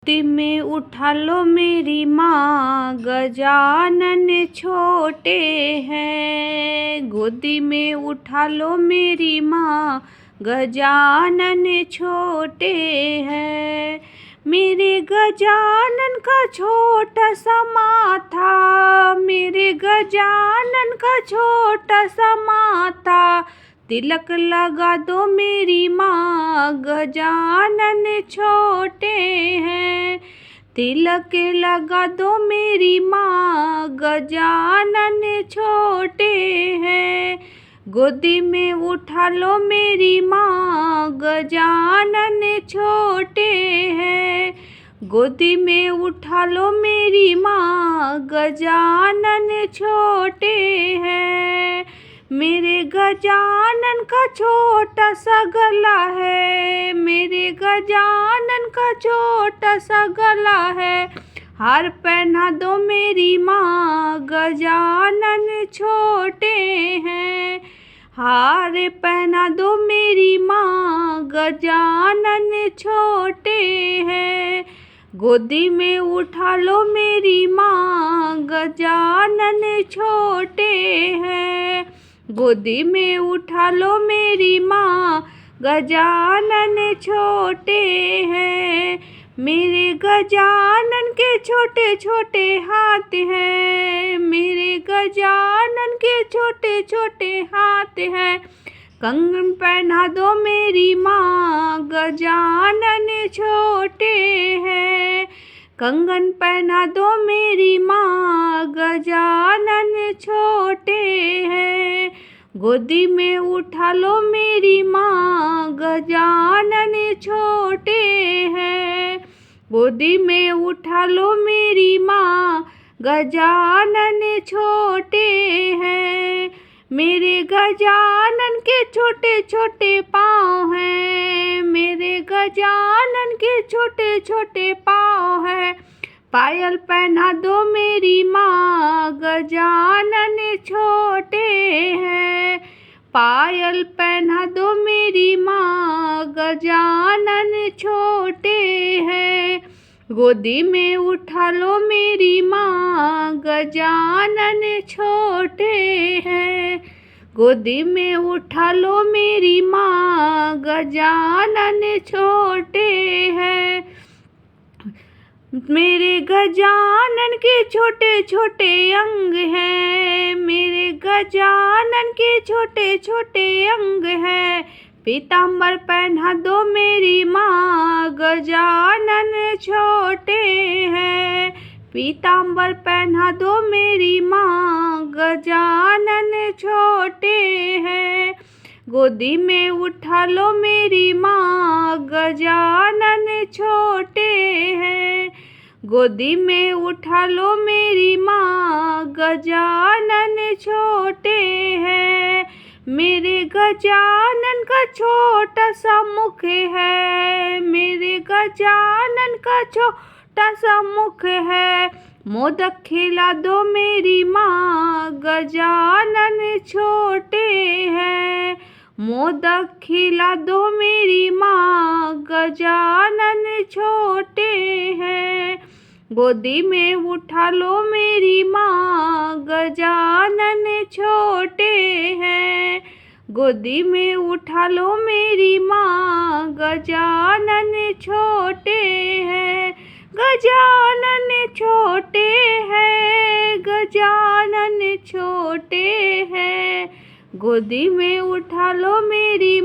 गोदी में उठा लो मेरी माँ, गजानन छोटे हैं। गोदी में उठा लो मेरी माँ, गजानन छोटे हैं। मेरे गजानन का छोटा सा माथा, मेरे गजानन का छोटा सा माथा, तिलक लगा दो मेरी माँ, गजानन छोटे हैं। तिलक लगा दो मेरी माँ, गजानन छोटे हैं। गोदी में उठा लो मेरी माँ, गजानन छोटे हैं। गोदी में उठा लो मेरी माँ, गजानन छोटे हैं। मेरे गजानन का छोटा सा गला है, मेरे गजानन का छोटा सा गला है। हार पहना दो मेरी माँ, गजानन छोटे हैं। हार पहना दो मेरी माँ, गजानन छोटे हैं। गोदी में उठा लो मेरी माँ, गजानन छोटे हैं। गोदी में उठा लो मेरी माँ, गजानन छोटे हैं। मेरे गजानन के छोटे छोटे हाथ हैं, मेरे गजानन के छोटे छोटे हाथ हैं। कंगन पहना दो मेरी माँ, गजानन छोटे हैं। कंगन पहना दो मेरी माँ, गजानन छोटे हैं। गोदी में उठा लो मेरी माँ, गजानन छोटे हैं। गोदी में उठा लो मेरी माँ, गजानन छोटे हैं। मेरे गजानन के छोटे छोटे पाँव हैं, मेरे गजानन के छोटे छोटे पाँव हैं। पायल पहना दो मेरी माँ, गजानन छोटे हैं। पायल पहना दो मेरी माँ, गजानन छोटे हैं। गोदी में उठा लो मेरी माँ, गजानन छोटे हैं। गोदी में उठा लो मेरी माँ, गजानन छोटे हैं। मेरे गजानन के छोटे छोटे अंग हैं, मेरे गजानन के छोटे छोटे अंग हैं। पीताम्बर पहना दो मेरी माँ, गजानन छोटे हैं। पीताम्बर पहना दो मेरी माँ, गजानन छोटे हैं। गोदी में उठा लो मेरी माँ, गजानन छोटे हैं। गोदी में उठा लो मेरी माँ, गजानन छोटे हैं। मेरे गजानन का छोटा सा मुख है, मेरे गजानन का छोटा सा मुख है। मोदक खिला दो मेरी माँ, गजानन छोटे हैं। मोदक खिला दो मेरी माँ, गजानन छोटे हैं। गोदी में उठा लो मेरी माँ, गजानन छोटे हैं। गोदी में उठा लो मेरी माँ, गजानन छोटे हैं। गजानन छोटे हैं, गजानन छोटे हैं। गोदी में उठा लो मेरी